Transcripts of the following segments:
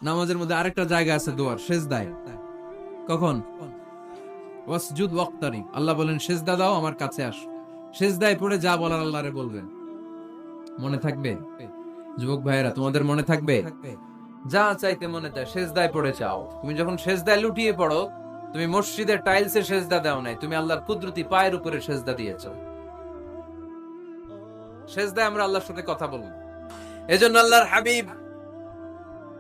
নামাজের মধ্যে আরেকটা জায়গা আছে দোয়ার, সেজদায়। কখন? ওয়াসজুদ ওয়াক্তারিব। আল্লাহ বলেন সেজদা দাও, আমার কাছে আসো। সেজদায় পড়ে যা বলার আল্লাহরে বলবেন। মনে থাকবে? যুবক ভাইয়েরা, তোমাদের মনে থাকবে? যা চাইতে মনে চায় সেজদায় পড়ে চাও। তুমি যখন সেজদায় লুটিয়ে পড়ো, তুমি মসজিদের টাইলসে সেজদা দাও নাই, তুমি আল্লাহর কুদরতি পায়ের উপরে সেজদা দিয়েছো। সেজদায় আমরা আল্লাহর সাথে কথা বলবো। এজন্য আল্লাহর হাবিব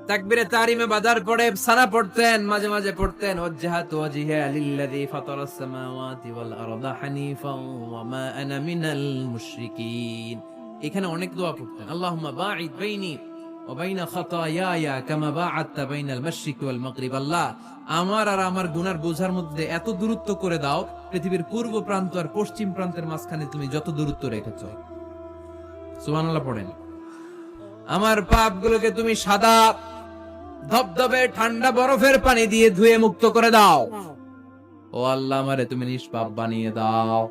তাকবীরে তাহরিমে বাদার পড়ে সানা পড়তেন, মাঝে মাঝে পড়তেন ওয়াজহাতু ওয়াজহিয়া লিল্লাযী ফাতারাস সামাওয়াতি ওয়াল আরদা হানিফাও ওয়া মা আনা মিনাল মুশরিকিন। এখানে অনেক দোয়া পড়তেন। আল্লাহুম্মা বাঈদ বাইনি ওয়া বাইনা খাতায়ায়া কামা বাআদতা বাইনাল মাশরিকি ওয়াল মাগরিব। আল্লাহ, আমার আর আমার গুনার বোঝার মধ্যে এত দূরত্ব করে দাও, পৃথিবীর পূর্ব প্রান্ত আর পশ্চিম প্রান্তের মাঝখানে তুমি যত দূরত্ব রেখেছো। সুবহানাল্লাহ পড়েন। আমার পাপগুলোকে তুমি সাদা ধবধবে ঠান্ডা বরফের পানি দিয়ে ধুয়ে মুক্ত করে দাও। ও আল্লাহ, আমারে তুমি নিষ্পাপ বানিয়ে দাও।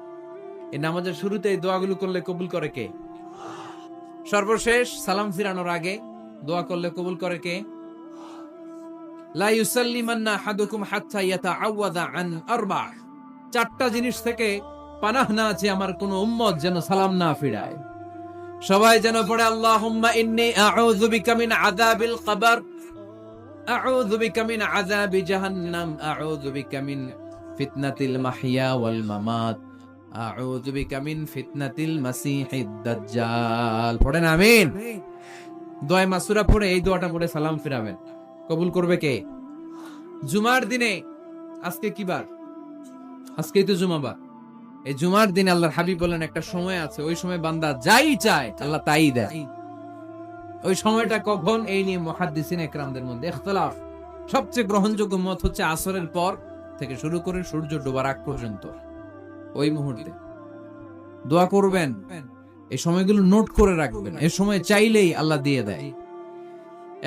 এই নামাজের শুরুতে এই দোয়াগুলো করলে কবুল করে কে? সর্বশেষ সালাম ফিরানোর আগে দোয়া করলে কবুল করে কে? লা ইউসাল্লিমান্না আহাদুকুম হাত্তা ইয়াতাআওয়াযা আন আরবা। চারটা জিনিস থেকে পানাহ না আছে আমার কোন উম্মত যেন সালাম না ফিরায়। সবাই যেন পড়ে আল্লাহুম্মা ইন্নী আউযু বিকা মিন আযাবিল কবর, আউযু বিকা মিন আযাবি জাহান্নাম, আউযু বিকা মিন ফিতনাতিল মাহইয়া ওয়াল মামাত, আউযু বিকা মিন ফিতনাতিল মাসিহিদ দাজ্জাল। পড়েন আমিন। দোয়া মাসুরা পড়ে এই দোয়াটা পড়ে সালাম ফিরাবেন। কবুল করবে কে? জুমার দিনে, আজকে কি বার? আজকেই তো জুমাবার। এই জুমার দিনে আল্লাহর হাবিব বলেন একটা সময় আছে, ওই সময় বান্দা যাই চায় আল্লাহ তাই দেয়। ওই সময়টা কখন? এই নিয়ে মুহাদ্দিসিন ইকরামদের মধ্যে ইখতিলাফ। সবচেয়ে গ্রহণযোগ্য মত হচ্ছে আসরের পর থেকে শুরু করে সূর্য ডোবার আগ পর্যন্ত। ওই মুহূর্তে দোয়া করবেন, এই সময়গুলো নোট করে রাখবেন। এই সময় চাইলেই আল্লাহ দিয়ে দেয়।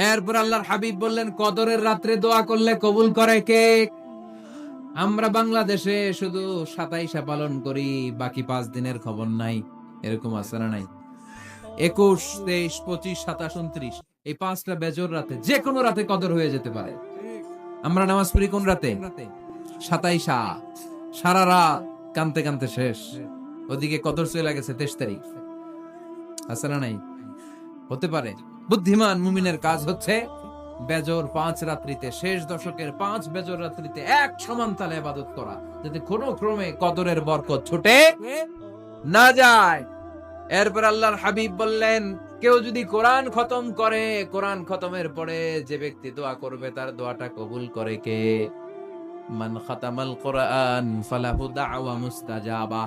এরপর আল্লাহর হাবিব বললেন কদরের রাত্রে দোয়া করলে কবুল করে কে? আমরা বাংলাদেশে শুধু 27 পালন করি, বাকি 5 দিনের খবর নাই। এরকম আছে না নাই? 21, 23, 25, 27, 29 এই 5টা বেজর রাতে, যে কোনো রাতে কদর হয়ে যেতে পারে। আমরা নামাজ পড়ি কোন রাতে? 27। সারা রাত কানতে কানতে শেষ, ওদিকে কদর চলে গেছে 23 তারিখ। আছে না নাই? হতে পারে। বুদ্ধিমান মুমিনের কাজ হচ্ছে বেজর 5 রাত্রিতে, শেষ দশকের 5 বেজর রাত্রিতে এক সমান তালে ইবাদত করা, যাতে কোনো ক্রমে কদরের বরকত ছুটে না যায়। এরপর আল্লাহর হাবিব বললেন কেউ যদি কোরআন খতম করে, কোরআন খতমের পরে যে ব্যক্তি দোয়া করবে তার দোয়াটা কবুল করে কে? মান খাতামাল কোরআন ফালাহু দাওয়া মুস্তাজাবা।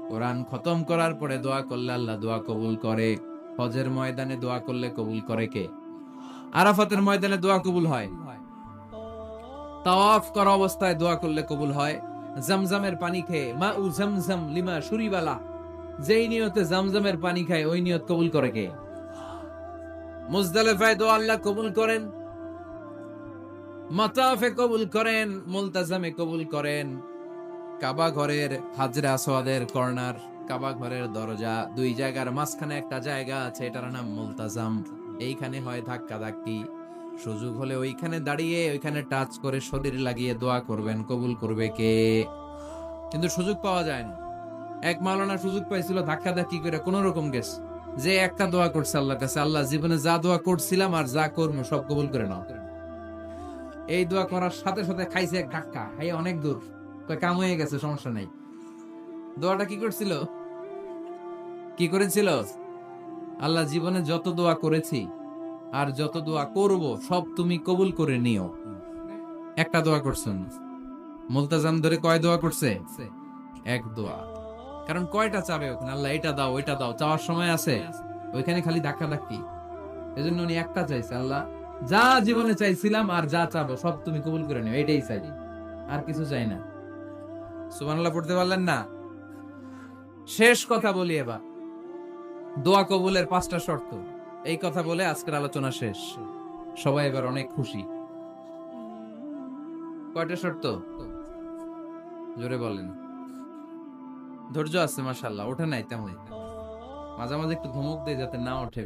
কোরআন খতম করার পরে দোয়া করলে আল্লাহ দোয়া কবুল করে। হজের ময়দানে দোয়া করলে কবুল করে কে? আরাফাতের ময়দানে দোয়া কবুল হয়। তাওয়াফ করা অবস্থায় দোয়া করলে কবুল হয়। জমজমের পানি খেয়ে, মা উ জমজম লিমা শুরিবালা, যেই নিয়তে জমজমের পানি খায় ওই নিয়ত কবুল করে কে? মুজদালিফায় দোয়া আল্লাহ কবুল করেন, মাতাফে কবুল করেন, মুলতাজামে কবুল করেন। কাবা ঘরের হাজরে আসওয়াদের কর্নার, কাবা ঘরের দরজা, দুই জায়গার মাঝখানে একটা জায়গা আছে, এটার নাম মুলতাজাম। এইখানে হয় ধাক্কা ধাক্কি। সুযোগ হলে ওইখানে দাঁড়িয়ে ওইখানে টাচ করে শরীর লাগিয়ে দোয়া করবেন, কবুল করবে কে? কিন্তু সুযোগ পাওয়া যায় না। এক মাওলানা সুযোগ পাইছিল, ধাক্কা ধাক্কি করে কোন রকম গেছে, যে একটা দোয়া করছে আল্লাহর কাছে, আল্লাহ জীবনে যা দোয়া করছিলাম আর যা করবো সব কবুল করে নাও। এই দোয়া করার সাথে সাথে খাইছে এক ধাক্কা, এই অনেক দূর, কাম হয়ে গেছে, সমস্যা নাই। দোয়াটা কি করছিল? কি করেছিল? আল্লাহ জীবনে যত দোয়া করেছি আর যত দোয়া করব সব তুমি কবুল করে নিও। একটা দোয়া করছেন। মুলতাজাম ধরে কয় দোয়া করছে? এক দোয়া। কারণ কয়টা চাবে ওখানে? আল্লাহ এটা দাও ওইটা দাও, চাওয়ার সময় আছে? ওইখানে খালি ধাক্কা ধাক্কি। এজন্য উনি একটা চাইছে, আল্লাহ যা জীবনে চাইছিলাম আর যা চাবো সব তুমি কবুল করে নিও, এটাই চাই, আর কিছু চাই না। সুবহানাল্লাহ পড়তে পারলেন না? শেষ কথা বলি এবার, দোয়া কবুলের 5টা শর্ত। এই কথা বলে আজকের আলোচনা শেষ। সবাই এবার অনেক খুশি। কয়টা শর্ত? জোরে বলেন। ধৈর্য আছে মাশাআল্লাহ, ওঠে নাই তেমন, মাঝে মাঝে একটু ধমক দেয় যাতে না ওঠে।